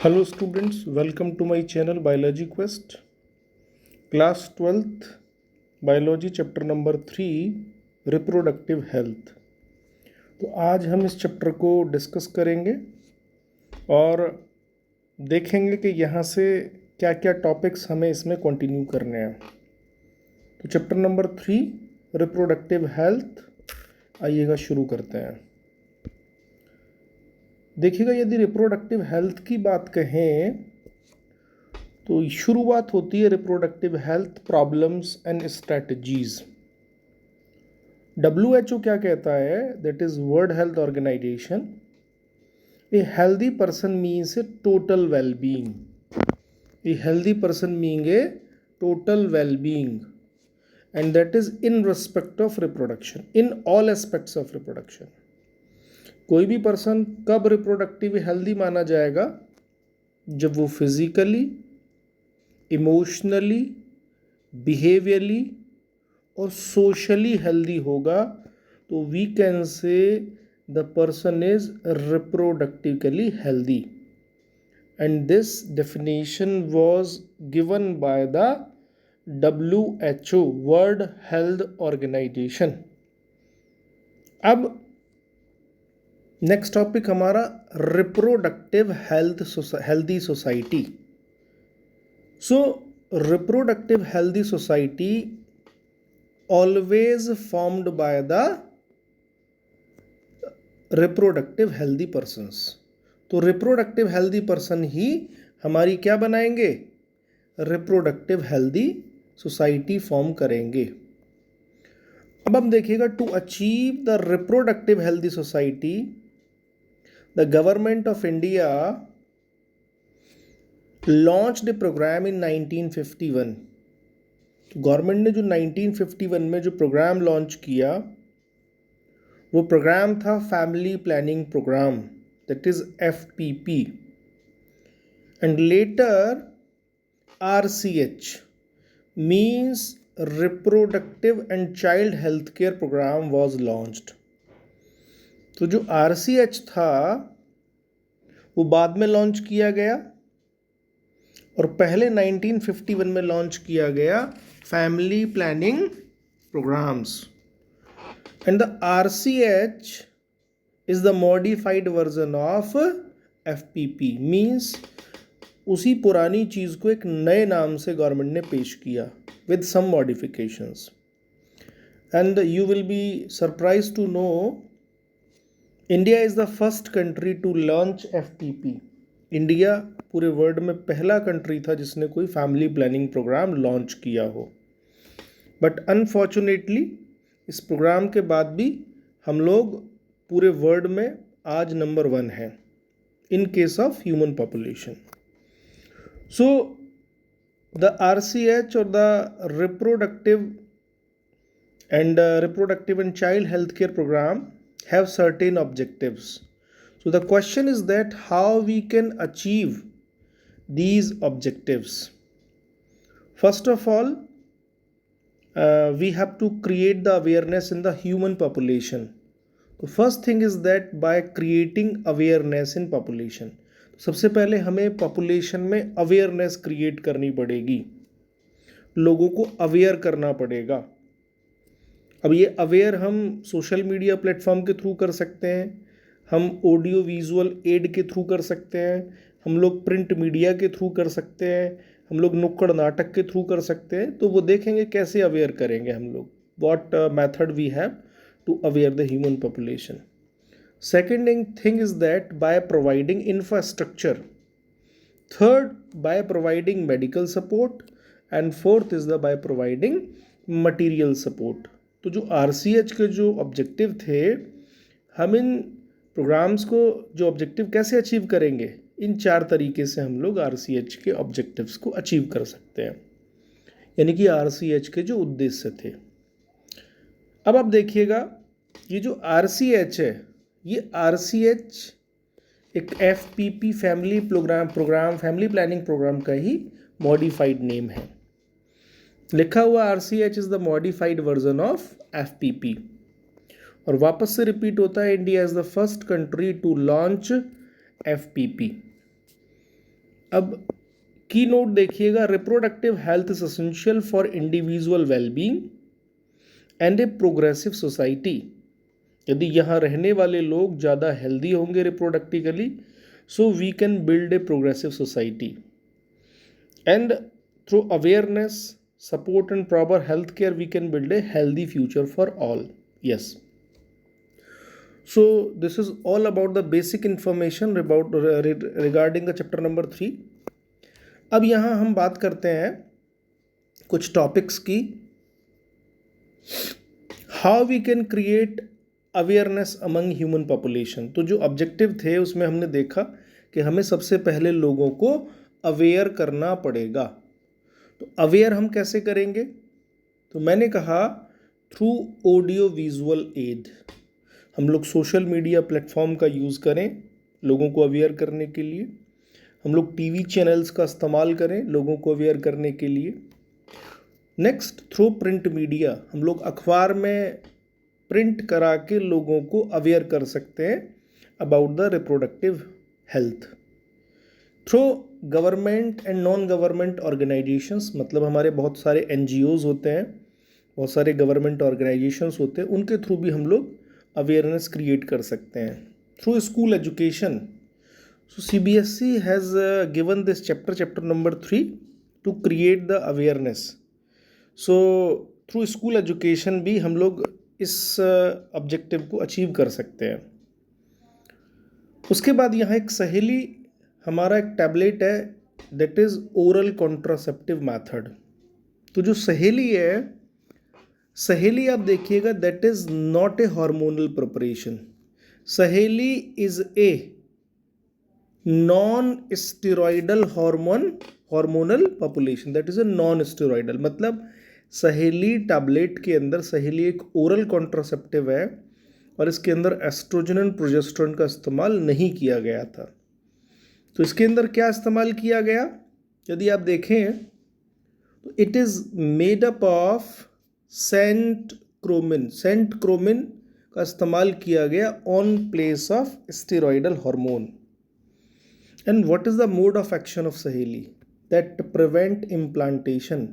Hello students, welcome to my channel Biology Quest. Class 12th Biology chapter number 3 Reproductive Health. तो आज हम इस chapter को discuss करेंगे और देखेंगे कि यहाँ से क्या क्या टॉपिक्स हमें इसमें कंटिन्यू करने हैं। तो चैप्टर नंबर 3 रिप्रोडक्टिव हेल्थ, आइएगा शुरू करते हैं। देखिएगा, यदि रिप्रोडक्टिव हेल्थ की बात कहें तो शुरुआत होती है reproductive health problems and strategies. WHO क्या कहता है, that is world health organization, a healthy person means a total wellbeing. A healthy meaning a total wellbeing and that is in respect of reproduction, in all aspects of reproduction. कोई भी person कब reproductive healthy माना जाएगा, जब वो physically, emotionally, behaviourally और socially healthy होगा, तो we can say the person is reproductively healthy. And this definition was given by the WHO, world health organization. अब नेक्स्ट टॉपिक हमारा reproductive healthy society. So reproductive healthy society always formed by the reproductive healthy persons. तो reproductive healthy person ही हमारी क्या बनाएंगे, reproductive healthy society form करेंगे। अब हम देखिएगा, to achieve the reproductive healthy society the government of India launched a program in 1951. Government ने जो 1951 में जो प्रोग्राम लॉन्च किया, वो प्रोग्राम था family planning programme, that is FPP, and later RCH means reproductive and child health care programme was launched. तो जो RCH था वो बाद में लॉन्च किया गया और पहले 1951 में लॉन्च किया गया family planning programmes. And the RCH is the modified version of FPP, means उसी पुरानी चीज़ को एक नए नाम से गवर्नमेंट ने पेश किया with some modifications. And you will be surprise to know, India is the first country to launch FPP। India पूरे वर्ल्ड में पहला कंट्री था जिसने कोई फैमिली प्लानिंग प्रोग्राम लॉन्च किया हो। बट अनफॉर्चुनेटली इस प्रोग्राम के बाद भी हम लोग पूरे वर्ल्ड में आज नंबर 1 हैं in case of human population. So the RCH और the reproductive and child health care programme have certain objectives. So the question is that how we can achieve these objectives. First of all, we have to create the awareness in the human population. The first thing is that by creating awareness in population, सबसे पहले हमें population में awareness create करनी पड़ेगी, लोगों को aware करना पड़ेगा। अब ये अवेयर हम सोशल मीडिया प्लेटफॉर्म के थ्रू कर सकते हैं, हम ऑडियो विजुअल एड के थ्रू कर सकते हैं, हम लोग प्रिंट मीडिया के थ्रू कर सकते हैं, हम लोग नुक्कड़ नाटक के थ्रू कर सकते हैं। तो वो देखेंगे कैसे अवेयर करेंगे हम लोग, what method we have to aware the human population. Second thing is that by providing infrastructure, third by providing medical support, and fourth is the by providing material support. तो जो RCH के जो objective थे, हम इन programmes को जो objective कैसे achieve करेंगे, इन 4 तरीके से हम लोग RCH के ऑब्जेक्टिव्स को अचीव कर सकते हैं, यानी कि RCH के जो उद्देश्य थे। अब आप देखिएगा, ये जो RCH है, ये RCH एक FPP फैमिली प्लानिंग प्रोग्राम का ही मॉडिफाइड नेम है। लिखा हुआ RCH is the modified version of FPP। और वापस से रिपीट होता है, India is the first country to launch FPP। अब की नोट देखिएगा, reproductive health is essential for individual wellbeing and a progressive society. यदि यहाँ रहने वाले लोग ज़्यादा हेल्दी होंगे reproductively, so we can build a progressive society and through awareness, support and proper health care, we can build a healthy future for all. Yes, so this is all about the basic information about regarding the chapter number 3. अब यहाँ हम बात करते हैं कुछ topics की। How we can create awareness among human population. तो जो ऑब्जेक्टिव थे उसमें हमने देखा कि हमें सबसे पहले लोगों को अवेयर करना पड़ेगा। तो अवेयर हम कैसे करेंगे? तो मैंने कहा थ्रू ऑडियो विजुअल एड। हम लोग सोशल मीडिया प्लेटफॉर्म का यूज़ करें लोगों को अवेयर करने के लिए। हम लोग टीवी चैनल्स का इस्तेमाल करें लोगों को अवेयर करने के लिए। नेक्स्ट, थ्रू प्रिंट मीडिया, हम लोग अखबार में प्रिंट करा के लोगों को अवेयर कर सकते हैं about the reproductive health. Through government and non government organisations, मतलब हमारे बहुत सारे NGOs होते हैं, बहुत सारे गवर्नमेंट ऑर्गेनाइजेशंस होते हैं, उनके थ्रू भी हम लोग अवेयरनेस क्रिएट कर सकते हैं। Through school education, so CBSE has given this chapter number 3 to create the awareness. So through school education भी हम लोग इस ऑब्जेक्टिव को अचीव कर सकते हैं। उसके बाद यहाँ एक सहेली हमारा एक टैबलेट है, that is oral contraceptive method. तो जो सहेली है, सहेली आप देखिएगा that is not a hormonal preparation. Saheli is a non steroidal hormonal population, that is a non steroidal. मतलब सहेली टैबलेट के अंदर, सहेली एक ओरल कॉन्ट्रासेप्टिव है और इसके अंदर एस्ट्रोजन एंड प्रोजेस्टेरोन का इस्तेमाल नहीं किया गया था। तो इसके अंदर क्या इस्तेमाल किया गया? यदि आप देखें तो it is made up of centchroman का इस्तेमाल किया गया on place of steroidal hormone. And what is the mode of action of Saheli? That prevent implantation.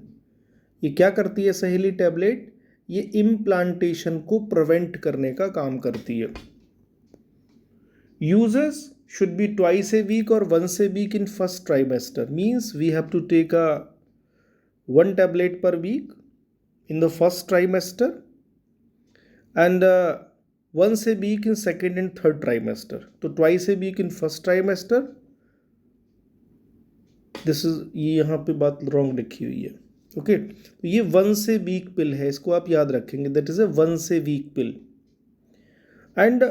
ये क्या करती है सहेली टैबलेट? ये इम्प्लांटेशन को प्रिवेंट करने का काम करती है। Uses should be twice a week or once a week in first trimester, means we have to take one tablet per week in the first trimester and once a week in second and third trimester. तो twice a week in first trimester, this is, ये यहाँ पे बात wrong लिखी हुई है। Okay, तो ये once a week pill है, इसको आप याद रखेंगे, that is a once a week pill. And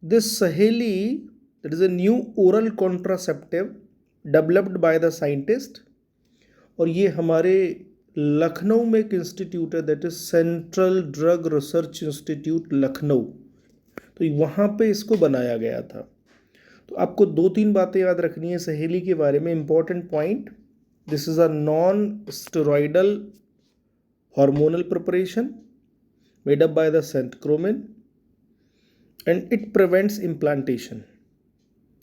this सहेली, that is a new oral contraceptive developed by the scientist, और ये हमारे लखनऊ में एक इंस्टीट्यूट है, that is central drug research institute Lucknow. तो वहाँ पे इसको बनाया गया था। तो आपको 2-3 बातें याद रखनी है सहेली के बारे में, important point. This is a non steroidal hormonal preparation made up by the centchroman and it prevents implantation.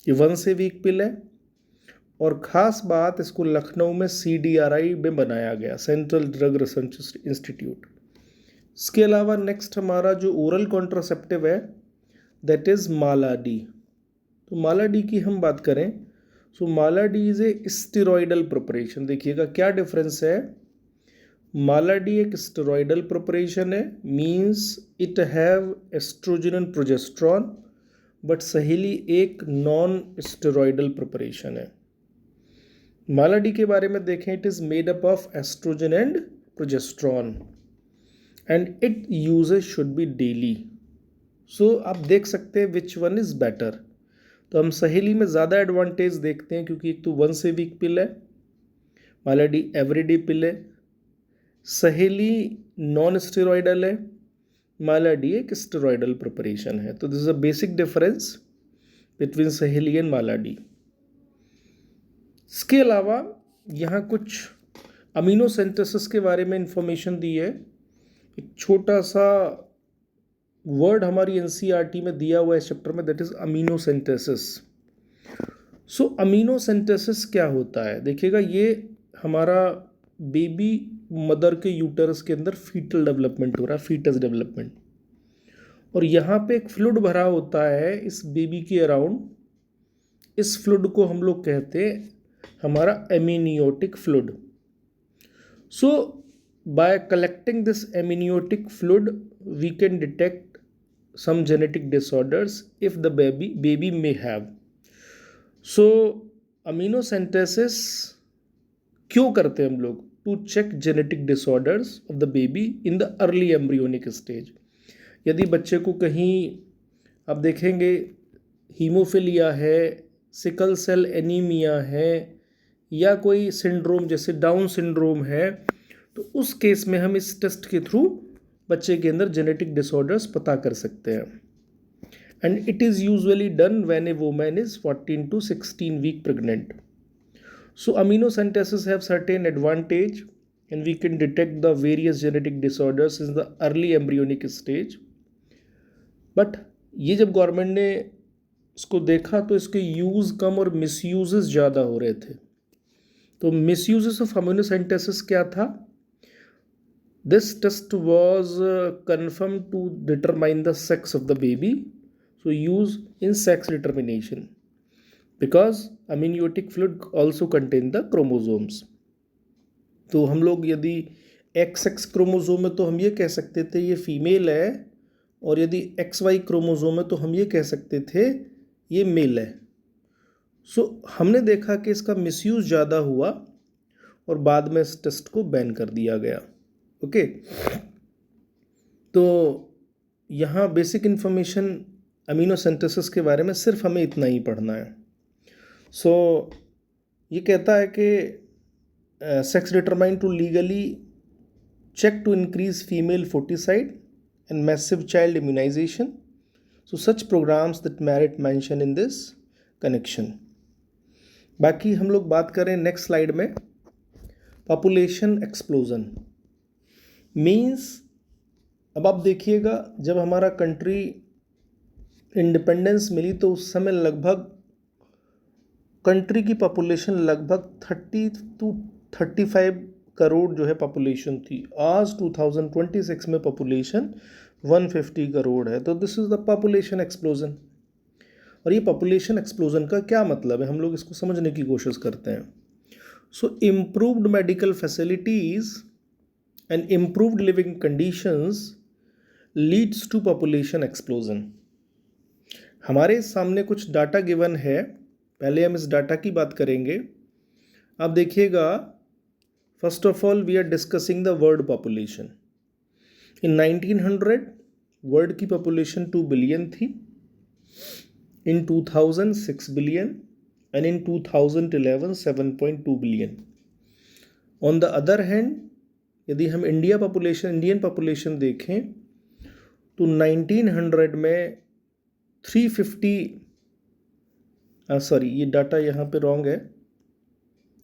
ये once a week पिल है और ख़ास बात, इसको लखनऊ में CDRI में बनाया गया, सेंट्रल ड्रग रिसर्च इंस्टीट्यूट। इसके अलावा नेक्स्ट हमारा जो ओरल कॉन्ट्रासेप्टिव है दैट इज़ मालाडी। तो मालाडी की हम बात करें, so Mala D is a steroidal preparation. देखिएगा क्या डिफरेंस है। मालाडी एक स्टेरॉइडल प्रिपरेशन है, means it have oestrogen and progesterone, but Saheli एक नॉन स्टेरॉइडल प्रिपरेशन है। मालाडी के बारे में देखें, it is made up of estrogen and progesterone and it uses should be daily. So आप देख सकते हैं विच वन इज़ बेटर। तो हम सहेली में ज़्यादा एडवांटेज देखते हैं क्योंकि एक तो once a week पिल है, मालाडी एवरीडे पिल है, सहेली नॉन स्टेरॉइडल है, मालाडी एक स्टेरॉइडल प्रिपरेशन है। तो this is a basic difference between सहेली एंड मालाडी। इसके अलावा यहाँ कुछ अमीनो सिंथेसिस के बारे में इंफॉर्मेशन दी है। एक छोटा सा वर्ड हमारी NCERT में दिया हुआ है इस चैप्टर में, that is amino synthesis. So amino synthesis क्या होता है, देखिएगा ये हमारा बेबी मदर के यूटरस के अंदर फीटल डेवलपमेंट हो रहा है, फीटस डेवलपमेंट, और यहाँ पे एक फ्लूइड भरा होता है इस बेबी के अराउंड। इस फ्लूइड को हम लोग कहते हैं हमारा amniotic fluid. So by collecting this amniotic fluid we can detect some genetic disorders if the baby may have. So amino synthesis क्यों करते हैं हम लोग? To check genetic disorders of the baby in the early embryonic stage. यदि बच्चे को कहीं आप देखेंगे हीमोफिलिया है, सिकल सेल एनीमिया है, या कोई सिंड्रोम जैसे डाउन सिंड्रोम है, तो उस केस में हम इस टेस्ट के थ्रू बच्चे के अंदर जेनेटिक डिसऑर्डर्स पता कर सकते हैं। And it is usually done when a woman is 14 to 16 week pregnant. So amniocentesis have certain advantage and we can detect the various genetic disorders in the early embryonic stage. But ये जब government ने इसको देखा तो इसके use कम और मिसयूजेस ज़्यादा हो रहे थे। तो मिसयूजेस ऑफ अमीनो सिंथेसिस क्या था? This test was confirmed to determine the sex of the baby, so used in sex determination because amniotic fluid also contain the chromosomes. तो हम लोग यदि XX क्रोमोसोम है तो हम ये कह सकते थे ये फीमेल है, और यदि XY क्रोमोसोम है तो हम ये कह सकते थे ये मेल है। सो हमने देखा कि इसका मिसयूज़ ज़्यादा हुआ और बाद में इस टेस्ट को बैन कर दिया गया। ओके तो यहाँ बेसिक इन्फॉर्मेशन अमीनो सिंथेसिस के बारे में सिर्फ हमें इतना ही पढ़ना है। सो ये कहता है कि sex determine to legally check to increase female foeticide and massive child immunization. So such programs that merit mention in this connection. बाकी हम लोग बात करें नेक्स्ट स्लाइड में, पॉपुलेशन एक्सप्लोजन मीन्स, अब आप देखिएगा जब हमारा कंट्री इंडिपेंडेंस मिली तो उस समय लगभग कंट्री की पॉपुलेशन लगभग 30 to 35 करोड़ जो है पॉपुलेशन थी। आज 2026 में पॉपुलेशन 150 करोड़ है। तो this is the population explosion. और ये पॉपुलेशन एक्सप्लोजन का क्या मतलब है, हम लोग इसको समझने की कोशिश करते हैं। So improved medical facilities and improved living conditions leads to population explosion. हमारे सामने कुछ डाटा गिवन है, पहले हम इस डाटा की बात करेंगे। आप देखिएगा, first of all we are discussing the world population. In 1900 world की पॉपुलेशन 2 बिलियन थी, in 2000 6 billion and in 2011 7.2 billion. On the other hand यदि हम इंडियन पॉपुलेशन देखें तो 1900 में 350, सॉरी ये डाटा यहाँ पे रॉन्ग है,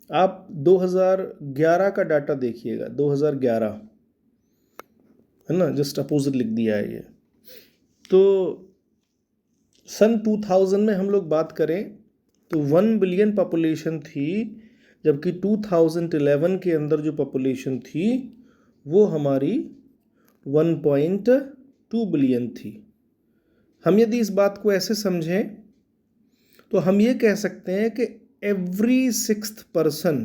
आप 2011 का डाटा देखिएगा, 2011 है ना, जस्ट अपोजिट लिख दिया है ये। तो सन 2000 में हम लोग बात करें तो 1 बिलियन पॉपुलेशन थी, जबकि 2011 के अंदर जो पॉपुलेशन थी वो हमारी 1.2 बिलियन थी। हम यदि इस बात को ऐसे समझें तो हम ये कह सकते हैं कि every 6th person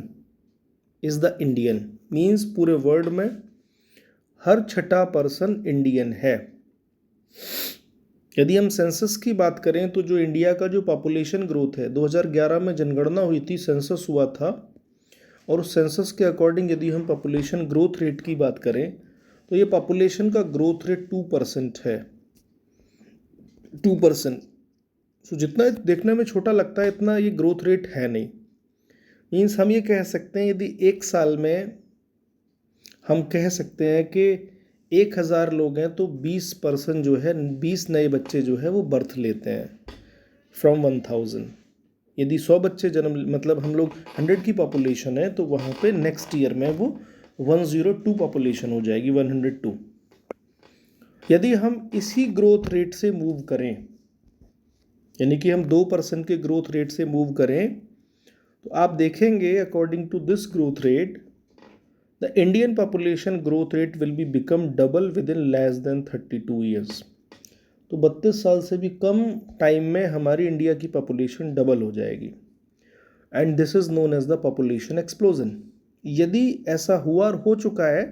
is the Indian, means पूरे वर्ल्ड में हर छठा पर्सन इंडियन है। यदि हम सेंसस की बात करें तो जो इंडिया का जो पॉपुलेशन ग्रोथ है, 2011 में जनगणना हुई थी, सेंसस हुआ था, और उस सेंसस के अकॉर्डिंग यदि हम पॉपुलेशन ग्रोथ रेट की बात करें तो ये पॉपुलेशन का ग्रोथ रेट 2% है, 2%। सो जितना देखने में छोटा लगता है इतना ये ग्रोथ रेट है नहीं। मीन्स हम ये कह सकते हैं यदि एक साल में हम कह सकते हैं कि 1000 लोग हैं तो 20% जो है, 20 नए बच्चे जो है वो बर्थ लेते हैं फ्रॉम 1000। यदि 100 बच्चे जन्म, मतलब हम लोग 100 की पॉपुलेशन है तो वहाँ पे नेक्स्ट ईयर में वो 102 पॉपुलेशन हो जाएगी, 102। यदि हम इसी ग्रोथ रेट से मूव करें यानी कि हम 2% के ग्रोथ रेट से मूव करें तो आप देखेंगे according to this growth rate the Indian population growth rate will be become double within less than 32 years. तो 32 साल से भी कम टाइम में हमारी इंडिया की पॉपुलेशन डबल हो जाएगी and this is known as the population explosion. यदि ऐसा हुआ और हो चुका है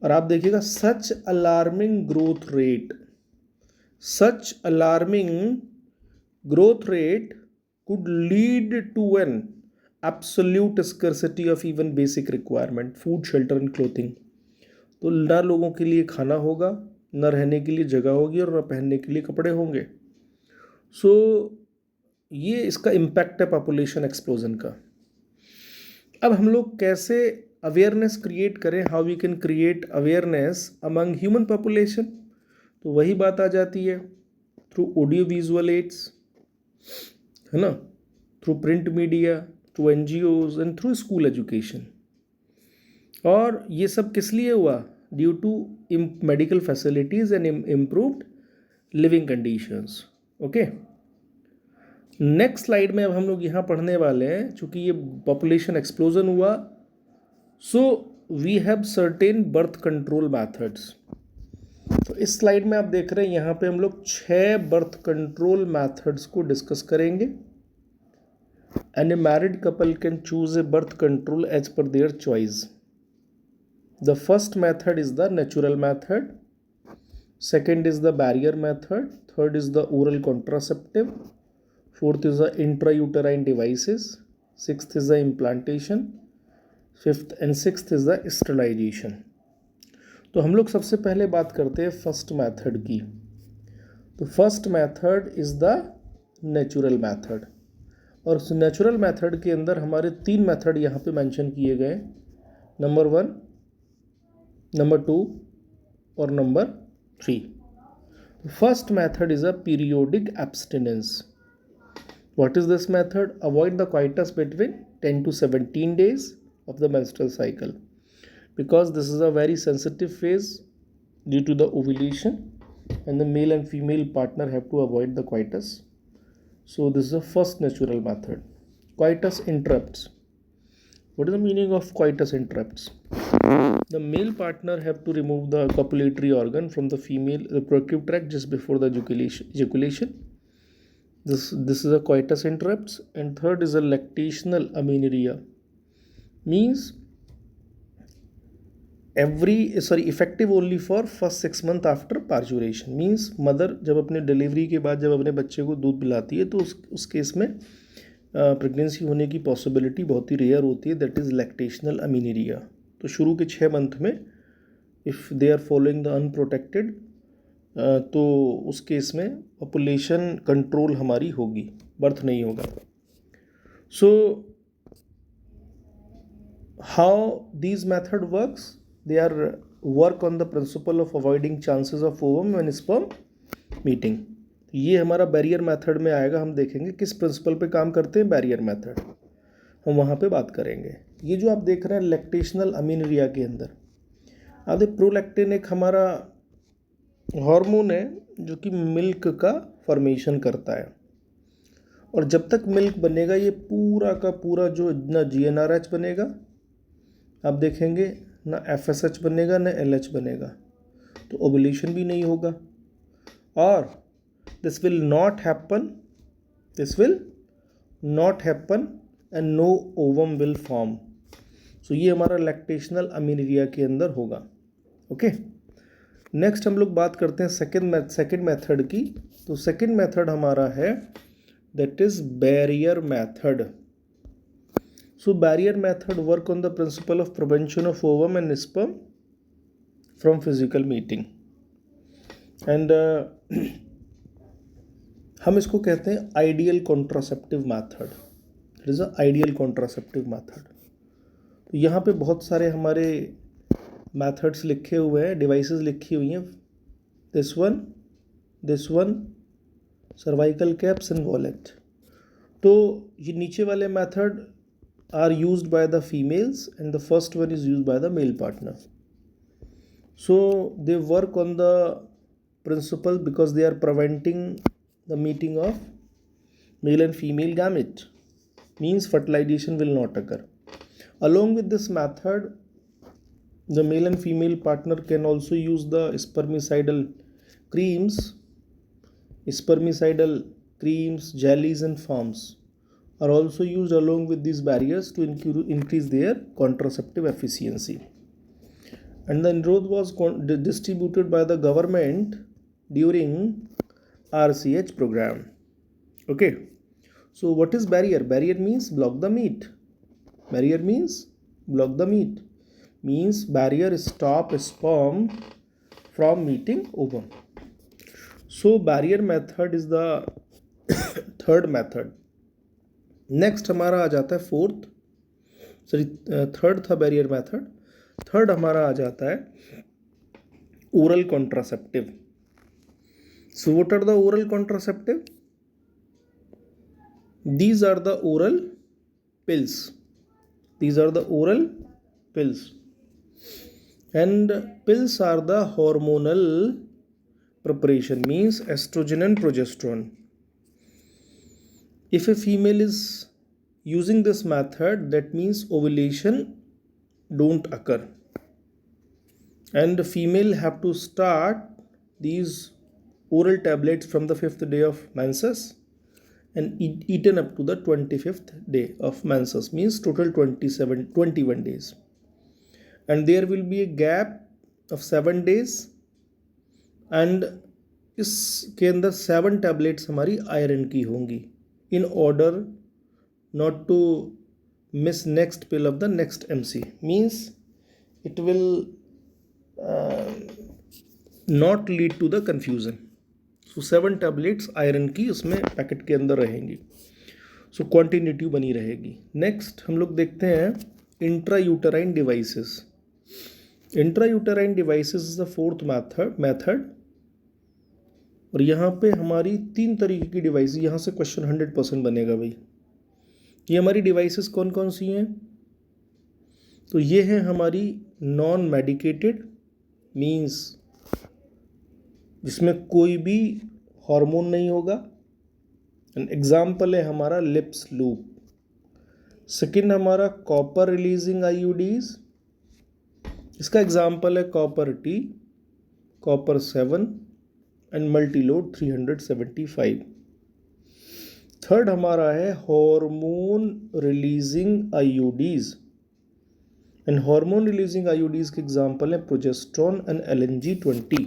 और आप देखिएगा such alarming growth rate could lead to an absolute scarcity of even basic requirement food shelter and clothing। तो ना लोगों के लिए खाना होगा, ना रहने के लिए जगह होगी और ना पहनने के लिए कपड़े होंगे। सो ये इसका इम्पैक्ट है पॉपुलेशन एक्सप्लोजन का। अब हम लोग कैसे अवेयरनेस क्रिएट करें, how we can create awareness among human population. तो वही बात आ जाती है थ्रू ऑडियो विजुअल एड्स, है ना, through print media, through NGOs and through school education. और ये सब किस लिए हुआ? Due to medical facilities and improved living conditions. Okay, next slide में अब हम लोग यहाँ पढ़ने वाले हैं, चूंकि ये पॉपुलेशन एक्सप्लोजन हुआ, so we have certain birth control methods. तो इस स्लाइड में आप देख रहे हैं यहाँ पे हम लोग 6 बर्थ कंट्रोल मैथड्स को डिस्कस करेंगे। And a married couple can choose a birth control as per their choice. The first method is the natural method, second is the barrier method, third is the oral contraceptive, fourth is the intrauterine devices, sixth is the implantation, fifth and sixth is the sterilisation. तो हम लोग सबसे पहले बात करते हैं first method की। तो first method is the natural method, और उस नेचुरल मेथड के अंदर हमारे 3 मेथड यहाँ पे मेंशन किए गए, नंबर 1, नंबर 2 और number 3। First method is a periodic abstinence. What is this method? Avoid the coitus between 10 to 17 days of the menstrual cycle, because this is a very sensitive phase due to the ovulation and the male and female partner have to avoid the coitus. So this is the first natural method. Coitus interrupts. What is the meaning of coitus interrupts? The male partner have to remove the copulatory organ from the female reproductive tract just before the ejaculation. This is a coitus interrupts. And third is a lactational amenorrhea. Means effective only for first 6 months after parturition. Means mother जब अपने delivery के बाद जब अपने बच्चे को दूध पिलाती है तो उस केस में प्रेगनेंसी होने की पॉसिबिलिटी बहुत ही रेयर होती है, दैट इज़ लैक्टेशनल अमीनेरिया। तो शुरू के 6 month में if they are following the unprotected तो उस केस में पॉपुलेशन कंट्रोल हमारी होगी, बर्थ नहीं होगा। So how these method works? They are work on the principle of avoiding chances of ovum and sperm meeting। ये हमारा बैरियर मेथड में आएगा। हम देखेंगे किस प्रिंसिपल पे काम करते हैं बैरियर मेथड, हम वहाँ पे बात करेंगे। ये जो आप देख रहे हैं लैक्टेशनल अमीनेरिया के अंदर, आधे प्रोलैक्टिन एक हमारा हार्मोन है जो कि मिल्क का फॉर्मेशन करता है, और जब तक मिल्क बनेगा ये पूरा का पूरा जो ना GnRH बनेगा, आप देखेंगे ना FSH बनेगा ना LH बनेगा, तो ओवुलेशन भी नहीं होगा। और this will not happen and no ovum will form. So ये हमारा लैक्टेशनल अमीनेरिया के अंदर होगा। ओके, नेक्स्ट हम लोग बात करते हैं सेकेंड मेथड की। तो सेकेंड मेथड हमारा है that is barrier method. So barrier method work on the principle of prevention of ovum and sperm from physical meeting, and हम इसको कहते हैं ideal contraceptive method. It is a ideal contraceptive method. तो यहाँ पे बहुत सारे हमारे मेथड्स लिखे हुए हैं, डिवाइसेस लिखी हुई हैं, this one cervical caps and wallet. तो ये नीचे वाले method are used by the females and the first one is used by the male partner. So they work on the principle because they are preventing the meeting of male and female gamete, means fertilization will not occur. Along with this method, the male and female partner can also use the spermicidal creams. Spermicidal creams, jellies and foams are also used along with these barriers to increase their contraceptive efficiency. And the inroad was distributed by the government during RCH program. Okay. So what is barrier? Barrier means block the meat. Barrier means block the meat. Means barrier stop sperm from meeting ovum. So barrier method is the third method. Next हमारा आ जाता है fourth, sorry third था barrier method, third हमारा आ जाता है oral contraceptive. So what are the oral contraceptive? These are the oral pills. These are the oral pills, and pills are the hormonal preparation, means estrogen and progesterone. If a female is using this method, that means ovulation don't occur, and the female have to start these oral tablets from the 5th day of menses and eaten up to the 25th day of menses, means total 21 days, and there will be a gap of 7 days, and इसके अंदर 7 tablets हमारी iron की होंगी in order not to miss next pill of the next MC, means it will not lead to the confusion. So 7 tablets iron की उसमें packet के अंदर रहेंगी, सो क्वांटिटी बनी रहेगी. नेक्स्ट हम लोग देखते हैं intrauterine devices. Intrauterine devices is the fourth method, और यहाँ पे हमारी 3 तरीके की डिवाइस, यहाँ से क्वेश्चन 100% बनेगा भाई. ये हमारी डिवाइसेस कौन कौन सी हैं? तो ये है हमारी नॉन मेडिकेटेड, मीन्स जिसमें कोई भी हार्मोन नहीं होगा. एन एग्जाम्पल है हमारा लिप्स लूप. सेकेंड हमारा कॉपर रिलीजिंग आईयूडीज, इसका एग्जाम्पल है copper T, copper 7 and Multiload 375. Third हमारा है hormone releasing IUDs, and hormone releasing IUDs के एग्जाम्पल है प्रोजेस्ट्रॉन एंड LNG-20.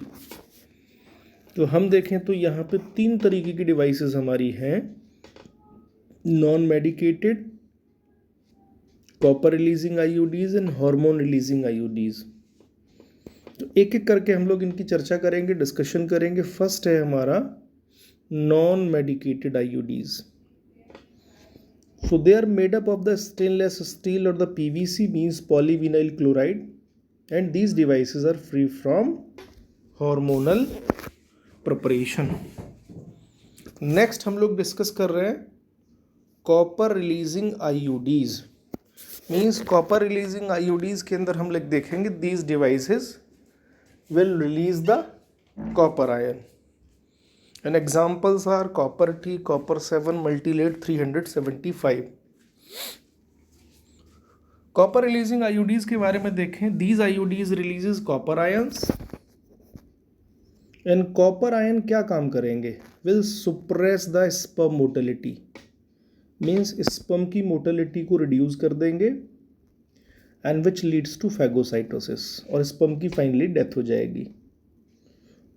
तो हम देखें तो यहाँ पे 3 तरीके की डिवाइसेस हमारी हैं, non medicated, copper releasing IUDs and hormone releasing IUDs. तो एक एक करके हम लोग इनकी चर्चा करेंगे, डिस्कशन करेंगे. फर्स्ट है हमारा non medicated IUDs. So they are made up of the stainless steel और the PVC, means polyvinyl chloride, and these devices are free from hormonal preparation. Next हम लोग डिस्कस कर रहे हैं copper releasing IUDs. Means copper releasing IUDs के अंदर हम लोग देखेंगे these devices will release the copper ion, and examples are copper T, copper 7, multiload 375. Copper releasing IUDs के बारे में देखें. These IUDs releases copper ions, and copper ion क्या काम करेंगे? Will suppress the sperm motility, means sperm की motility को reduce कर देंगे, and which leads to phagocytosis, और स्पर्म की फाइनली डेथ हो जाएगी.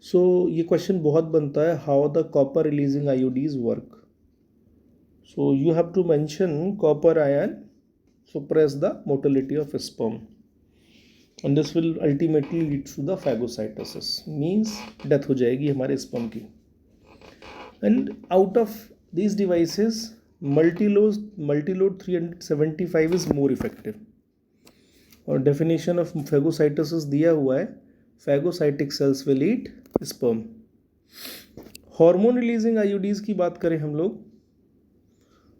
सो ये क्वेश्चन बहुत बनता है, how the copper releasing IUDs work. So you have to mention copper ion suppress the motility of sperm, and this will ultimately lead to the phagocytosis, means death हो जाएगी हमारे sperm की. And out of these devices, multilode 375 is more effective. और definition of phagocytosis दिया हुआ है, phagocytic cells will eat sperm. Hormone releasing IUDs की बात करें हम लोग,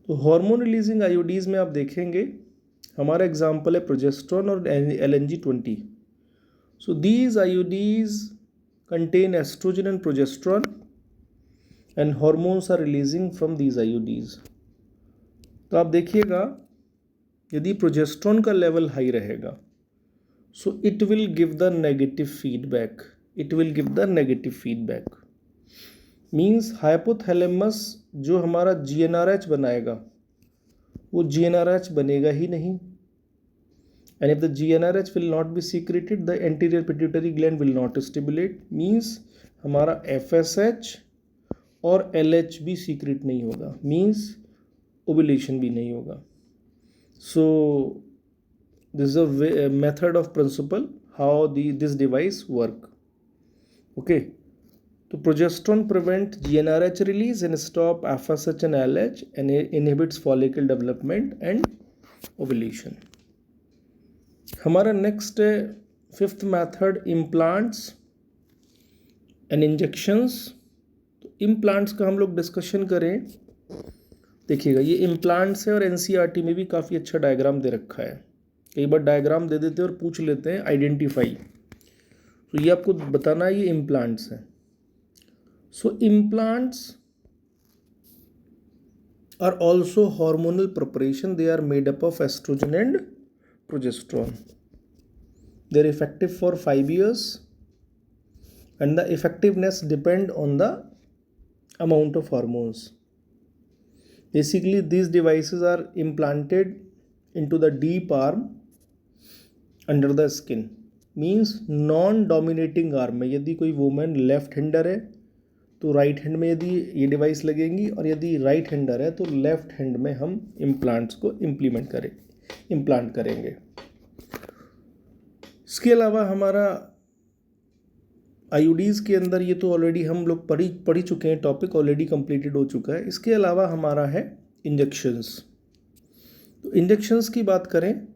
तो hormone releasing IUDs में आप देखेंगे हमारा एग्जाम्पल है प्रोजेस्ट्रॉन और LNG-20. So these IUDs contain oestrogen and progesterone, and hormones are releasing from these IUDs. तो आप देखिएगा, यदि प्रोजेस्ट्रॉन का लेवल हाई रहेगा, so it will give the negative feedback, it will give the negative feedback. Means hypothalamus जो हमारा GnRH बनाएगा वो जीएनआरएच बनेगा ही नहीं। And if the GnRH will not be secreted, the anterior pituitary gland will not stimulate. Means हमारा FSH और LH भी secret नहीं होगा, means ovulation भी नहीं होगा. So this is a method of principle how this device work. Okay. तो progesterone prevent GnRH release and stop FSH and LH and inhibits follicle development and ovulation. हमारा next है fifth method, implants and injections. तो implants का हम लोग discussion करें। देखिएगा, ये इम्प्लांट्स है और एनसीईआरटी में भी काफ़ी अच्छा डायग्राम दे रखा है। कई बार डायग्राम दे देते हैं और पूछ लेते हैं आइडेंटिफाई, तो ये आपको बताना है ये इम्प्लांट्स हैं। So implants are also hormonal preparation, they are made up of estrogen and progesterone. They are effective for 5 years and the effectiveness depend on the amount of hormones. Basically these devices are implanted into the deep arm under the skin. Means non-dominating arm में यदि कोई women left hander है तो right hand में यदि ये device लगेंगी, और यदि राइट हैंडर है तो लेफ्ट हैंड में हम इम्प्लांट्स को इम्प्लांट करेंगे। इसके अलावा हमारा आईयूडीज़ के अंदर, ये तो ऑलरेडी हम लोग पढ़ी चुके हैं, टॉपिक ऑलरेडी कंप्लीटेड हो चुका है। इसके अलावा हमारा है इंजेक्शंस। तो इंजेक्शंस की बात करें,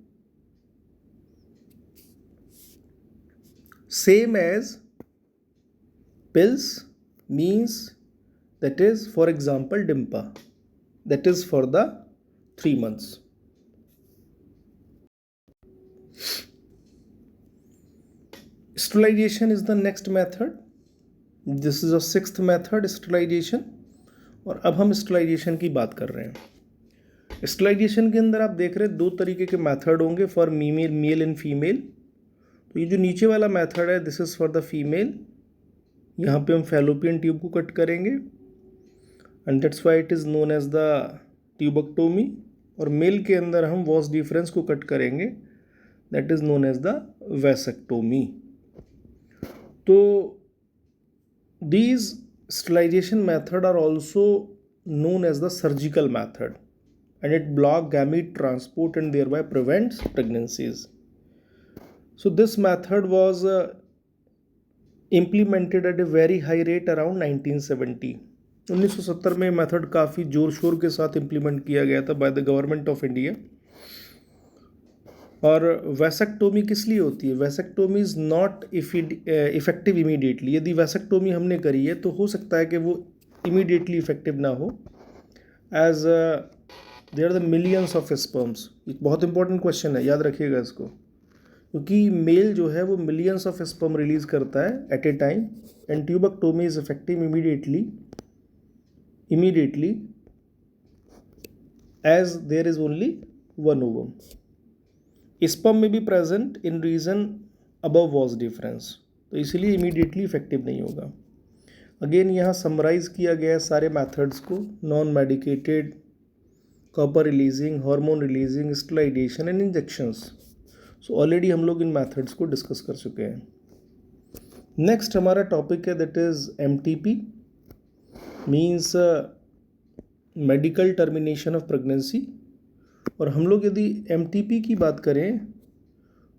same as pills, means that is for example DMPA, that is for the 3 months. Sterilization is the next method. This is a 6th method, sterilization. और अब हम स्टेरिलाइजेशन की बात कर रहे हैं। स्टेरिलाइजेशन के अंदर आप देख रहे हैं 2 तरीके के मेथड होंगे फॉर मेल एंड फीमेल। तो ये जो नीचे वाला मेथड है, this is for the female. यहाँ पे हम फैलोपियन ट्यूब को कट करेंगे and that's why it is known as the tubectomy. और मेल के अंदर हम वॉस डिफरेंस को कट करेंगे, that is known as the vasectomy. तो these sterilization method are also known as the surgical method and it block gamete transport and thereby prevents pregnancies. So this method was implemented at a very high rate around 1970. 1970 में method काफ़ी जोर शोर के साथ implement किया गया था by the government of India. और वैसेक्टोमी किस लिए होती है? Vasectomy is not effective immediately. यदि वैसेक्टोमी हमने करी है तो हो सकता है कि वो इमीडिएटली इफेक्टिव ना हो, as there are the millions of sperms. एक बहुत इंपॉर्टेंट क्वेश्चन है, याद रखिएगा इसको, क्योंकि मेल जो है वो मिलियंस ऑफ स्पर्म रिलीज करता है at a time and tubectomy is effective immediately as there is only one ovum. Sperm में भी present in region above vas deferens, तो इसीलिए इमीडिएटली इफेक्टिव नहीं होगा। अगेन यहाँ समराइज किया गया है सारे मेथड्स को, non medicated, copper releasing, hormone releasing, sterilization and injections. So already हम लोग इन मेथड्स को डिस्कस कर चुके हैं। नेक्स्ट हमारा टॉपिक है that is MTP, means medical termination of pregnancy. और हम लोग यदि MTP की बात करें,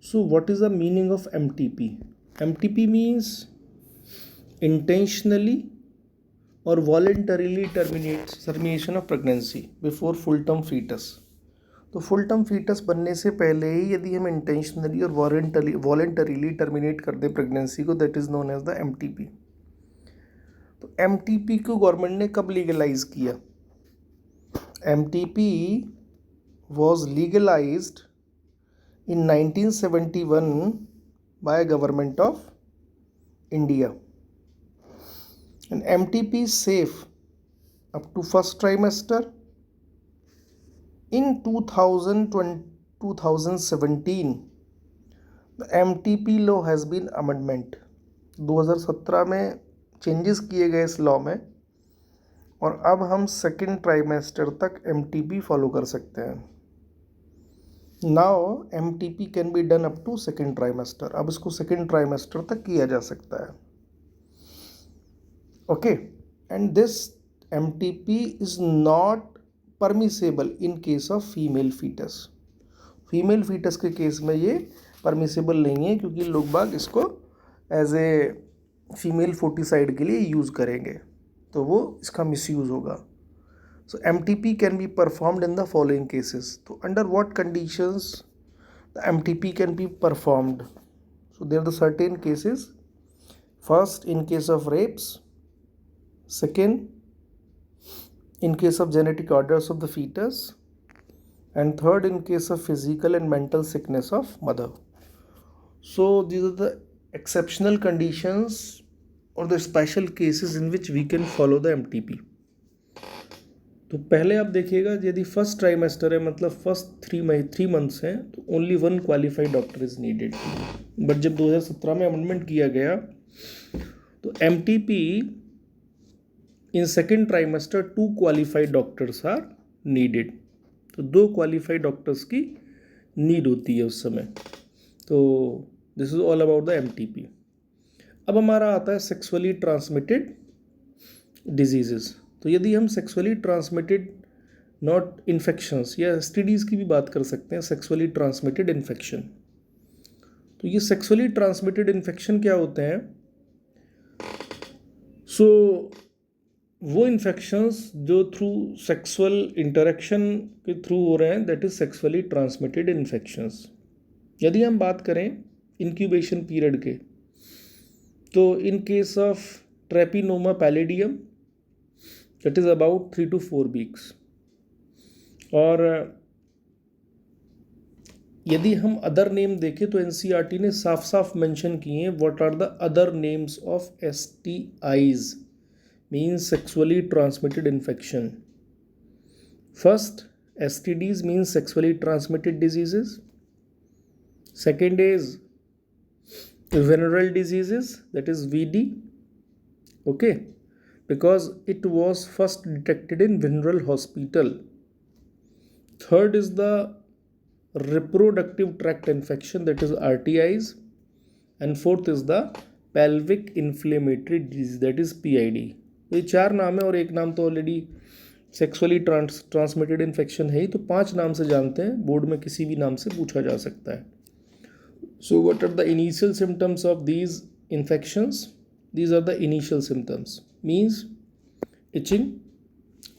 so what is the meaning of MTP? MTP means intentionally और voluntarily termination of pregnancy before full term foetus. तो फुल टर्म फीटस बनने से पहले ही यदि हम इंटेंशनली और वॉलेंटरीली टर्मिनेट कर दें प्रेगनेंसी को, that is known as the MTP। तो MTP को गवर्नमेंट ने कब लीगलाइज किया? MTP was legalized in 1971 by government of India, and MTP is safe up to first trimester. In 2017, the MTP law has been amendment. 2017 में changes किए गए इस law में, और अब हम सेकेंड ट्राइमेस्टर तक MTP फॉलो कर सकते हैं. Now MTP can be done up to second trimester. अब इसको सेकेंड ट्राइमेस्टर तक किया जा सकता है. Okay, and this MTP is not permissible in case of female foetus. Female foetus के केस में ये परमिसेबल नहीं है, क्योंकि लोग बाग इसको एज ए फीमेल फोर्टिसाइड के लिए यूज़ करेंगे, तो वो इसका मिसयूज़ होगा. So MTP can be performed in the following cases. तो under what conditions the MTP can be performed? So there are the certain cases. First, in case of rapes. Second, in case of genetic orders of the fetus, and third, in case of physical and mental sickness of mother. So these are the exceptional conditions or the special cases in which we can follow the MTP. तो पहले आप देखिएगा, यदि first trimester है, मतलब first 3 months हैं, तो only 1 qualified doctor is needed. But जब 2017 में अमेंडमेंट किया गया, तो MTP in second trimester 2 qualified doctors are needed. तो 2 क्वालिफाइड डॉक्टर्स की नीड होती है उस समय. तो this is all about the MTP. अब हमारा आता है सेक्सुअली ट्रांसमिटेड डिजीजेस. तो यदि हम सेक्सुअली ट्रांसमिटेड नॉट इन्फेक्शंस या STDs की भी बात कर सकते हैं, सेक्सुअली ट्रांसमिटेड इन्फेक्शन. तो ये सेक्सुअली ट्रांसमिटेड इन्फेक्शन क्या होते हैं? सो वो इन्फेक्शंस जो थ्रू सेक्सुअल इंटरेक्शन के थ्रू हो रहे हैं, that is sexually transmitted infections. यदि हम बात करें इंक्यूबेशन पीरियड के, तो in case of Treponema pallidum that is about 3 to 4 weeks. और यदि हम अदर नेम देखें, तो NCERT ने साफ साफ मेंशन किए हैं what are the other names of STIs, means sexually transmitted infection. First, STDs means sexually transmitted diseases. Second is venereal diseases, that is VD. Okay, because it was first detected in venereal hospital. Third is the reproductive tract infection, that is RTIs. And fourth is the pelvic inflammatory disease, that is PID. ये 4 नाम है, और एक नाम तो already sexually transmitted infection है ही. तो 5 नाम से जानते हैं, बोर्ड में किसी भी नाम से पूछा जा सकता है. So what are the initial symptoms of these infections? These are the initial symptoms. Means itching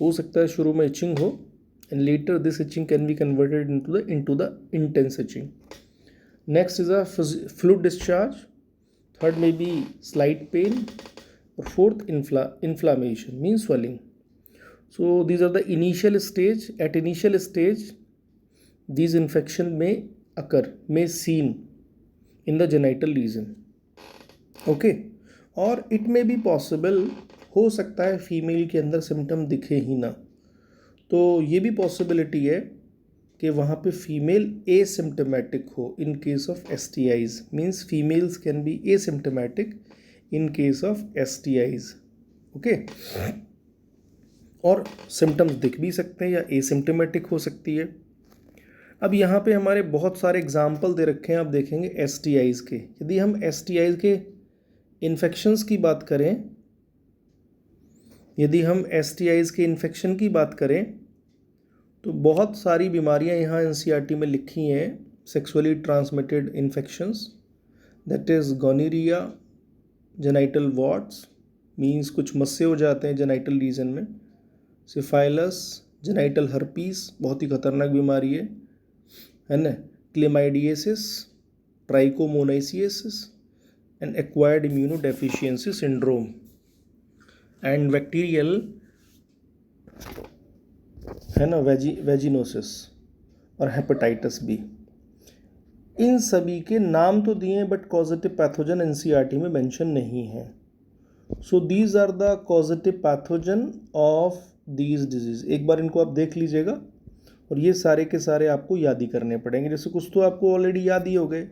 हो सकता है, शुरू में इचिंग हो, and later this itching can be converted into the intense itching. Next is a fluid discharge. Third may be slight pain. और fourth, inflammation means swelling. So these are the initial stage. At initial stage, these infection may seen in the genital region. Okay, और it may be possible, हो सकता है female के अंदर symptom दिखे ही ना. तो ये भी पॉसिबिलिटी है कि वहाँ पे फीमेल एसिम्टोमेटिक हो इन case of STIs. Means females can be asymptomatic in case of STIs. Okay, और सिम्टम्स दिख भी सकते हैं या एसिम्टोमेटिक हो सकती है. अब यहाँ पे हमारे बहुत सारे एग्जाम्पल दे रखे हैं, आप देखेंगे STIs के. यदि हम STIs के इन्फेक्शंस की बात करें, यदि हम STIs के इन्फेक्शन की बात करें, तो बहुत सारी बीमारियाँ यहाँ NCERT में लिखी हैं sexually transmitted infections. That is gonorrhoea, genital warts, means कुछ मस्से हो जाते हैं जेनाइटल रीजन में. सिफाइलस, जेनाइटल हर्पीस, बहुत ही खतरनाक बीमारी है ना. Chlamydiasis, trichomoniasis, and acquired immunodeficiency syndrome, and bacterial है ना वेजिनोसिस, और हेपेटाइटिस बी. इन सभी के नाम तो दिए हैं, बट कॉजेटिव पैथोजन NCERT में मेंशन नहीं है. So these are the causative pathogen of these disease. एक बार इनको आप देख लीजिएगा और ये सारे के सारे आपको याद ही करने पड़ेंगे। जैसे कुछ तो आपको ऑलरेडी याद ही हो गए,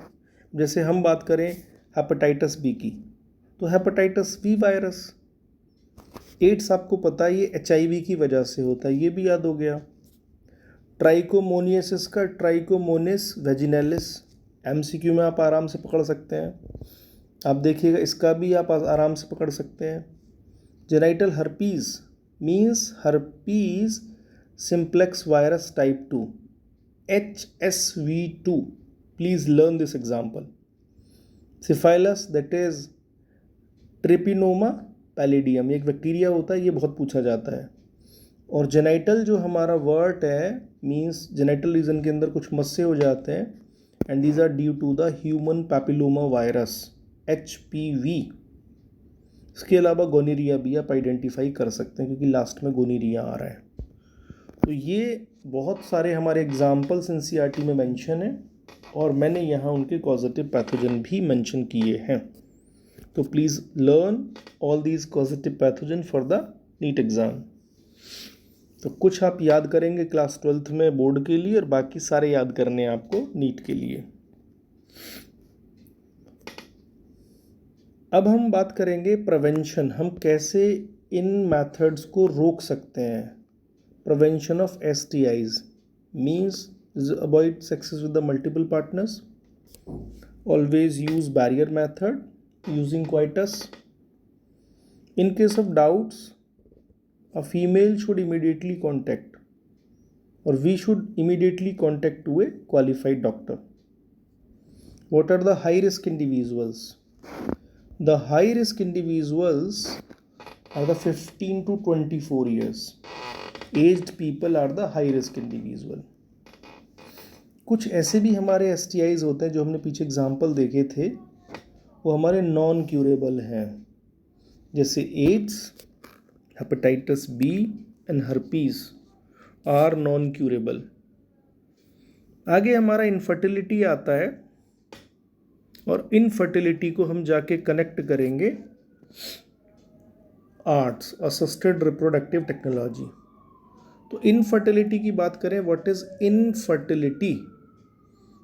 जैसे हम बात करें हेपेटाइटिस बी की, तो हेपेटाइटिस बी वायरस। एड्स आपको पता है ये HIV की वजह से होता है, ये भी याद हो गया। ट्राइकोमोनियसिस का ट्राइकोमोनिस वेजिनैलिस, MCQ में आप आराम से पकड़ सकते हैं। आप देखिएगा इसका भी आप आराम से पकड़ सकते हैं। Genital herpes means herpes simplex virus type 2, HSV2, please learn this example. Syphilis that is Treponema pallidum, एक बैक्टीरिया होता है, ये बहुत पूछा जाता है। और जेनाइटल जो हमारा वर्ड है मीन्स जेनाइटल रीजन के अंदर कुछ मस्से हो जाते हैं, and these are due to the human papilloma virus HPV। इसके अलावा गोनीरिया भी आप आइडेंटिफाई कर सकते हैं क्योंकि लास्ट में गोनीरिया आ रहा है। तो ये बहुत सारे हमारे एग्जाम्पल्स NCERT में मेंशन है और मैंने यहाँ उनके कॉजेटिव पैथोजन भी मेंशन किए हैं। तो please learn all these causative pathogen for the NEET exam. तो कुछ आप याद करेंगे क्लास 12th में बोर्ड के लिए और बाकी सारे याद करने हैं आपको नीट के लिए। अब हम बात करेंगे प्रिवेंशन, हम कैसे इन मेथड्स को रोक सकते हैं। Prevention of STIs means avoid sexes with the multiple partners, always use barrier method, using coitus. In case of doubts, a female should immediately contact, or we should immediately contact to a qualified doctor. What are the high risk individuals? The high risk individuals are the 15 to 24 years. Aged people are the high risk individual. कुछ ऐसे भी हमारे STIs होते हैं जो हमने पीछे example देखे थे, वो हमारे नॉन क्यूरेबल हैं, जैसे AIDS, hepatitis B and herpes are non curable. आगे हमारा इनफर्टिलिटी आता है और इनफर्टिलिटी को हम जाके कनेक्ट करेंगे आर्ट्स, असिस्टेड रिप्रोडक्टिव टेक्नोलॉजी। तो इनफर्टिलिटी की बात करें, व्हाट इज इनफर्टिलिटी?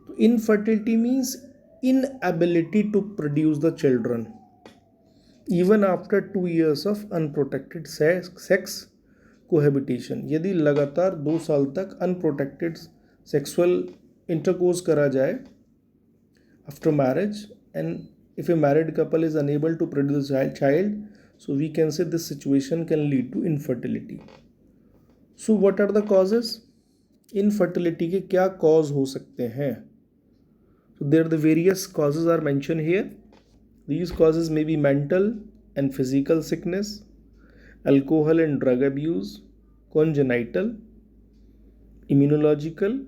तो infertility means inability to produce the children even after 2 years of unprotected sex cohabitation। यदि लगातार 2 साल तक अनप्रोटेक्टेड सेक्सुअल इंटरकोर्स करा जाए after marriage, and if a married couple is unable to produce a child, so we can say this situation can lead to infertility. So what are the causes? Infertility के क्या cause हो सकते हैं? So there the various causes are mentioned here. These causes may be mental and physical sickness, alcohol and drug abuse, congenital, immunological,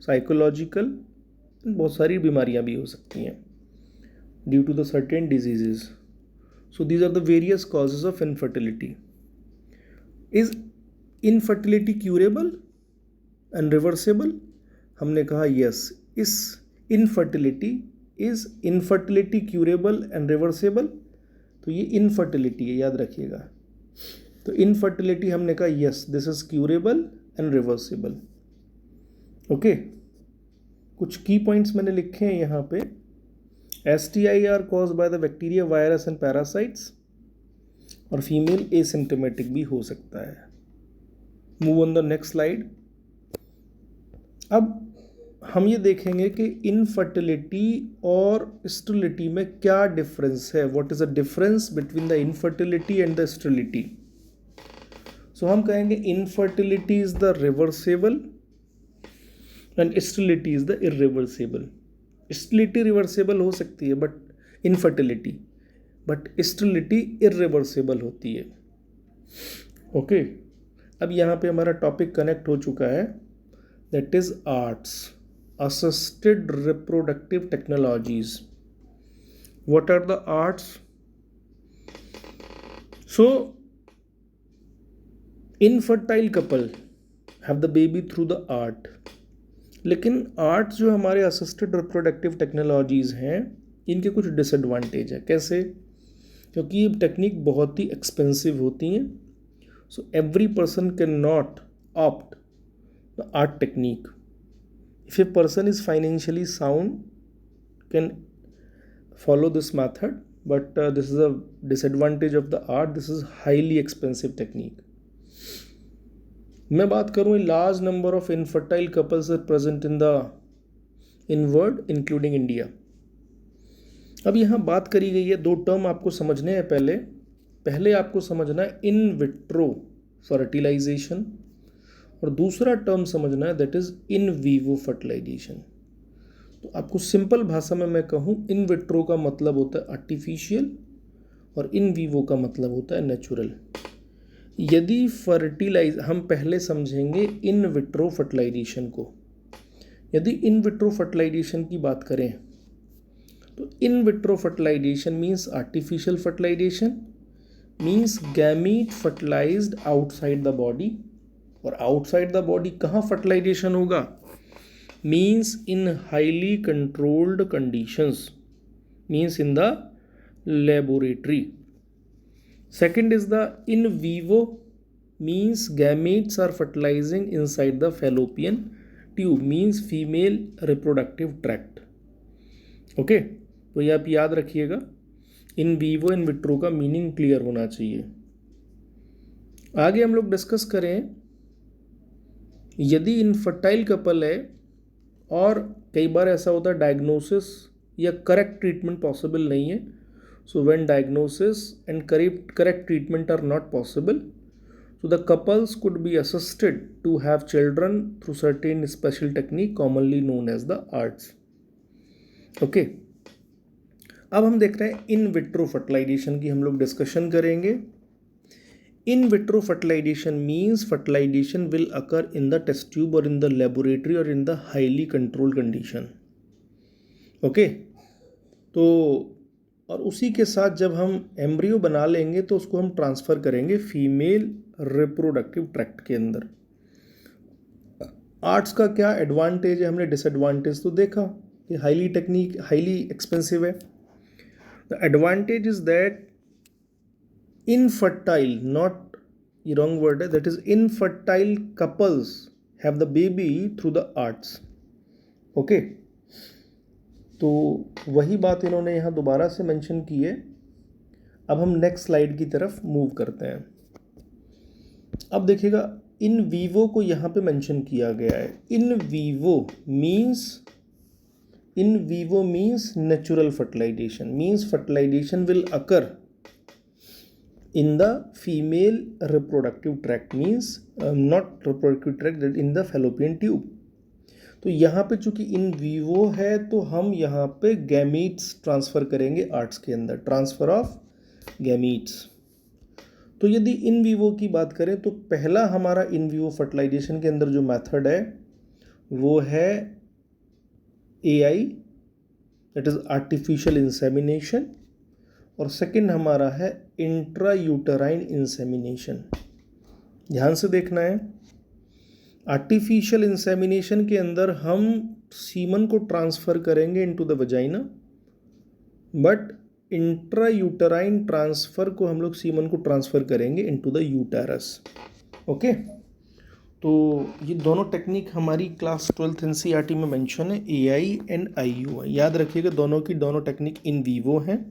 psychological, बहुत सारी बीमारियां भी हो सकती हैं due to the certain diseases. So these are the various causes of infertility. Is infertility curable and reversible? हमने कहा yes. इस infertility is infertility curable and reversible? तो ये इनफर्टिलिटी है, याद रखिएगा। तो इनफर्टिलिटी हमने कहा yes, this is curable and reversible. Okay, कुछ की पॉइंट्स मैंने लिखे हैं यहाँ पे। STI are caused by the bacteria, virus and parasites, और फीमेल एसिम्टोमेटिक भी हो सकता है। Move on the next slide. अब हम ये देखेंगे कि इनफर्टिलिटी और स्टेरिलिटी में क्या डिफरेंस है। What is the difference between the infertility and the sterility? So हम कहेंगे infertility is the reversible and sterility is the irreversible. Sterility reversible हो सकती है but infertility, but sterility irreversible होती है। ओके, अब यहाँ पे हमारा टॉपिक कनेक्ट हो चुका है, that is arts, assisted reproductive technologies. What are the arts? So infertile couple have the baby through the art. लेकिन आर्ट्स जो हमारे असिस्टेड रिप्रोडक्टिव टेक्नोलॉजीज़ हैं, इनके कुछ डिसएडवांटेज है। कैसे? क्योंकि ये टेक्निक बहुत ही एक्सपेंसिव होती हैं, So every person cannot opt the art technique. If a person is financially sound, can follow this method, but this is a disadvantage of the art. This is highly expensive technique. मैं बात करूँ, large number of infertile couples are present in world including India. अब यहाँ बात करी गई है, दो टर्म आपको समझने हैं। पहले आपको समझना है इन विट्रो फर्टिलाइजेशन, और दूसरा टर्म समझना है that is in vivo fertilization. तो आपको सिंपल भाषा में मैं कहूँ, इन विट्रो का मतलब होता है आर्टिफिशियल और इन वीवो का मतलब होता है नेचुरल। यदि हम पहले समझेंगे इन विट्रो फर्टिलाइजेशन को। यदि इन विट्रो फर्टिलाइजेशन की बात करें तो in vitro fertilization means artificial fertilization, means gamete fertilized outside the body. और आउटसाइड द बॉडी कहाँ फर्टिलाइजेशन होगा? Means in highly controlled conditions, means in the laboratory. Second is the in vivo, means gametes are fertilizing inside the fallopian tube, means female reproductive tract. Okay, तो ये आप याद रखिएगा, in vivo in vitro का meaning clear होना चाहिए। आगे हम लोग डिस्कस करें, यदि इनफर्टाइल कपल है और कई बार ऐसा होता है डायग्नोसिस या करेक्ट ट्रीटमेंट पॉसिबल नहीं है। So when diagnosis and correct treatment are not possible, so the couples could be assisted to have children through certain special technique commonly known as the arts. Okay. अब हम देख रहे हैं इन vitro fertilisation की हम लोग डिस्कशन करेंगे। In vitro fertilization means fertilization will occur in the test tube और इन द लेबोरेटरी और in the highly controlled condition. Okay, तो और उसी के साथ जब हम एम्ब्रियो बना लेंगे तो उसको हम ट्रांसफ़र करेंगे फीमेल रिप्रोडक्टिव ट्रैक्ट के अंदर। आर्ट्स का क्या एडवांटेज है, हमने डिसएडवांटेज तो देखा कि हाईली एक्सपेंसिव है। The advantage is that infertile, not ये रॉन्ग वर्ड है, that is infertile couples have the baby through the arts. Okay, तो वही बात इन्होंने यहाँ दोबारा से मेंशन की है। अब हम नेक्स्ट स्लाइड की तरफ मूव करते हैं। अब देखिएगा, इन वीवो को यहाँ पे मेंशन किया गया है। In vivo means natural fertilization, means fertilization will occur in the female reproductive tract, means not reproductive tract, in the fallopian tube. तो यहाँ पे चूंकि इन वीवो है तो हम यहाँ पे गैमीट्स ट्रांसफ़र करेंगे आर्ट्स के अंदर, ट्रांसफ़र ऑफ गैमीट्स। तो यदि इन वीवो की बात करें तो पहला हमारा इन वीवो फर्टिलाइजेशन के अंदर जो मेथड है वो है AI, that is artificial insemination, और सेकंड हमारा है इंट्रा यूटराइन इंसेमिनेशन। ध्यान से देखना है, आर्टिफिशियल इंसेमिनेशन के अंदर हम सीमन को ट्रांसफ़र करेंगे into the vagina, but intra uterine transfer को हम लोग सीमन को ट्रांसफ़र करेंगे इनटू द यूटेरस। ओके, तो ये दोनों टेक्निक हमारी क्लास 12th NCERT में मेंशन है, AI एंड IU है। याद रखिएगा, दोनों की दोनों टेक्निक इन वीवो हैं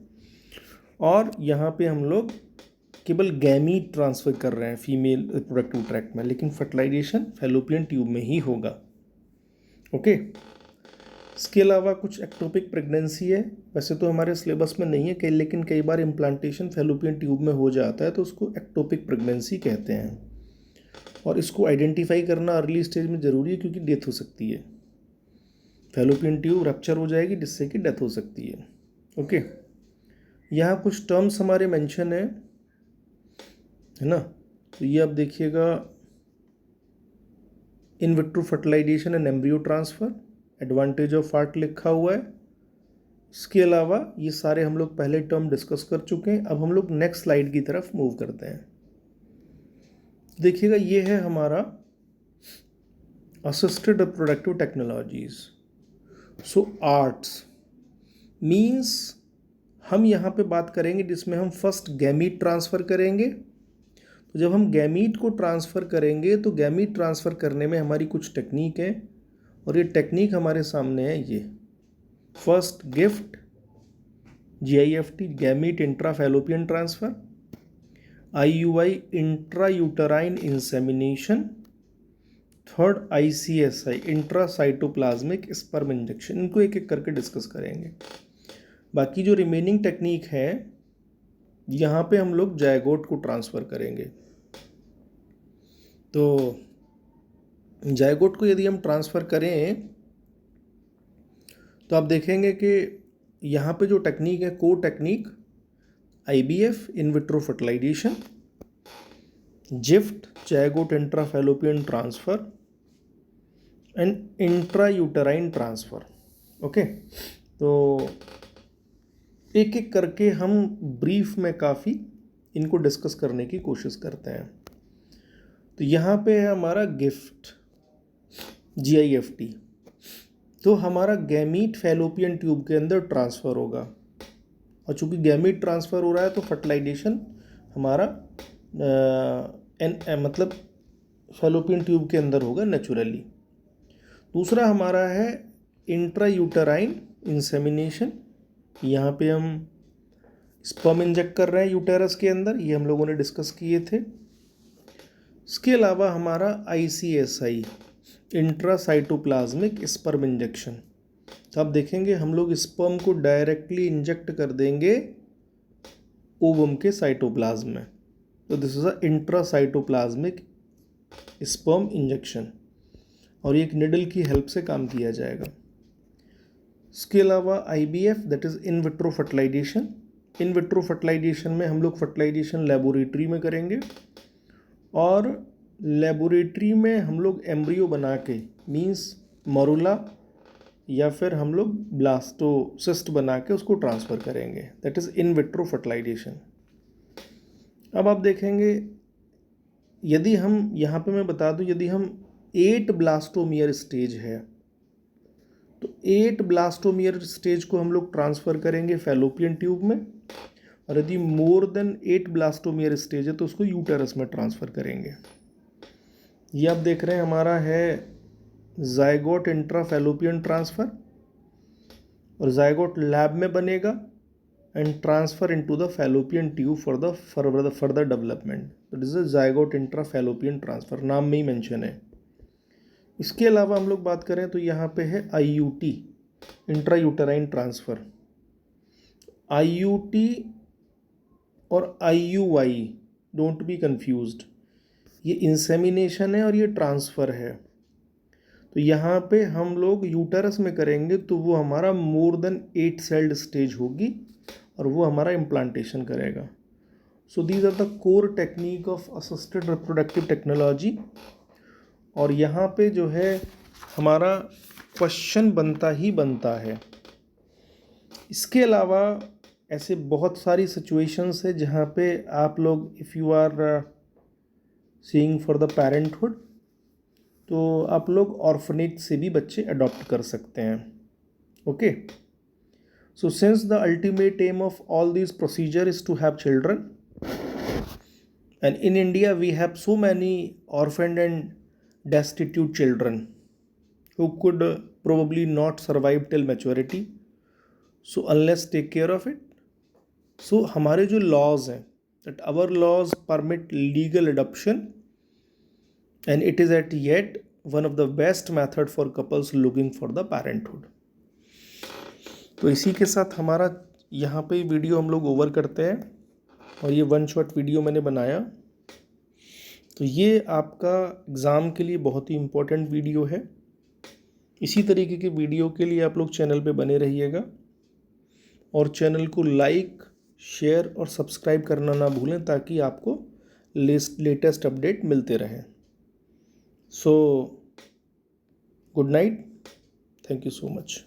और यहाँ पे हम लोग केवल गैमीट ट्रांसफ़र कर रहे हैं फीमेल रिप्रोडक्टिव ट्रैक्ट में, लेकिन फर्टिलाइजेशन फैलोपियन ट्यूब में ही होगा। ओके, इसके अलावा कुछ एक्टोपिक प्रेगनेंसी है, वैसे तो हमारे सिलेबस में नहीं है लेकिन कई बार इम्प्लांटेशन फैलोपियन ट्यूब में हो जाता है तो उसको एक्टोपिक प्रेगनेंसी कहते हैं, और इसको आइडेंटिफाई करना अर्ली स्टेज में ज़रूरी है क्योंकि डेथ हो सकती है। फैलोपियन ट्यूब रप्चर हो जाएगी जिससे कि डेथ हो सकती है। ओके, यहाँ कुछ टर्म्स हमारे मेंशन है ना, तो ये आप देखिएगा, in vitro fertilization and embryo transfer, advantage of ART लिखा हुआ है। इसके अलावा ये सारे हम लोग पहले टर्म डिस्कस कर चुके हैं। अब हम लोग नेक्स्ट स्लाइड की तरफ मूव करते हैं। देखिएगा, ये है हमारा असिस्टेड रिप्रोडक्टिव टेक्नोलॉजीज। सो आर्ट्स मीन्स हम यहाँ पे बात करेंगे जिसमें हम फर्स्ट गैमीट ट्रांसफ़र करेंगे। तो जब हम गैमीट को ट्रांसफ़र करेंगे तो गैमीट ट्रांसफ़र करने में हमारी कुछ टेक्निक है, और ये टेक्निक हमारे सामने है। ये first gift, GIFT gamete intra fallopian transfer, IUI intra uterine insemination, third ICSI intra cytoplasmic sperm injection. इनको एक एक करके डिस्कस करेंगे। बाकी जो रिमेनिंग टेक्निक है यहाँ पे हम लोग जायगोट को ट्रांसफ़र करेंगे। तो जायगोट को यदि हम ट्रांसफ़र करें तो आप देखेंगे कि यहाँ पे जो टेक्निक है, core technique IBF in vitro fertilization, ZIFT zygote intra fallopian transfer and intra uterine transfer. Okay, तो एक एक करके हम ब्रीफ में काफ़ी इनको डिस्कस करने की कोशिश करते हैं। तो यहाँ पे है हमारा गिफ्ट GIFT। तो हमारा गैमीट फैलोपियन ट्यूब के अंदर ट्रांसफ़र होगा, और चूँकि गैमीट ट्रांसफ़र हो रहा है तो फर्टिलाइजेशन हमारा मतलब फैलोपियन ट्यूब के अंदर होगा नेचुरली। दूसरा हमारा है इंट्रा यूटराइन इंसेमिनेशन। यहाँ पे हम स्पर्म इंजेक्ट कर रहे हैं यूटेरस के अंदर, ये हम लोगों ने डिस्कस किए थे। इसके अलावा हमारा ICSI intra cytoplasmic sperm injection. तो आप देखेंगे हम लोग स्पर्म को डायरेक्टली इंजेक्ट कर देंगे ओवम के साइटोप्लाज्म में। तो this is a intra cytoplasmic sperm injection, और ये एक निडल की हेल्प से काम किया जाएगा। इसके अलावा IBF that is in vitro fertilization. In vitro fertilization में हम लोग फर्टिलाइजेशन लेबोरेटरी में करेंगे, और लेबोरेटरी में हम लोग एम्ब्रियो बना के, मींस मरुला या फिर हम लोग ब्लास्टोसिस्ट बना के उसको ट्रांसफ़र करेंगे। That is in vitro fertilization. अब आप देखेंगे यदि हम यहाँ पे मैं बता दूँ, यदि हम 8 ब्लास्टोमियर स्टेज है तो 8 ब्लास्टोमियर स्टेज को हम लोग ट्रांसफ़र करेंगे फैलोपियन ट्यूब में, और यदि मोर देन 8 ब्लास्टोमियर स्टेज है तो उसको यूटेरस में ट्रांसफ़र करेंगे। ये आप देख रहे हैं हमारा है जायगोट इंट्रा फैलोपियन ट्रांसफ़र, और जायगोट लैब में बनेगा and transfer into the fallopian tube for the further development. तो this is zygote intra fallopian transfer, नाम में ही मेंशन है। इसके अलावा हम लोग बात करें तो यहाँ पे है IUT intra uterine transfer. IUT और IUI डोंट बी कंफ्यूज्ड, ये इंसेमिनेशन है और ये ट्रांसफ़र है। तो यहाँ पे हम लोग यूटेरस में करेंगे तो वो हमारा मोर देन 8 सेल्ड स्टेज होगी, और वो हमारा इम्प्लांटेशन करेगा। So these are the core technique of assisted reproductive technology. और यहाँ पे जो है हमारा क्वेश्चन बनता ही बनता है। इसके अलावा ऐसे बहुत सारी सिचुएशंस है जहाँ पे आप लोग if you are seeing for the parenthood, तो आप लोग ऑर्फनेज से भी बच्चे अडॉप्ट कर सकते हैं। Okay, so since the ultimate aim of all this procedure is to have children, and in India we have so many orphaned and destitute children who could probably not survive till maturity, so unless take care of it, so हमारे जो laws हैं, that our laws permit legal adoption and it is at yet one of the best method for couples looking for the parenthood. तो इसी के साथ हमारा यहाँ पे वीडियो हम लोग ओवर करते हैं, और ये 1 शॉट वीडियो मैंने बनाया। तो ये आपका एग्ज़ाम के लिए बहुत ही इम्पोर्टेंट वीडियो है। इसी तरीके के वीडियो के लिए आप लोग चैनल पे बने रहिएगा, और चैनल को लाइक, शेयर और सब्सक्राइब करना ना भूलें ताकि आपको लेटेस्ट अपडेट मिलते रहें। So good night, thank you so much.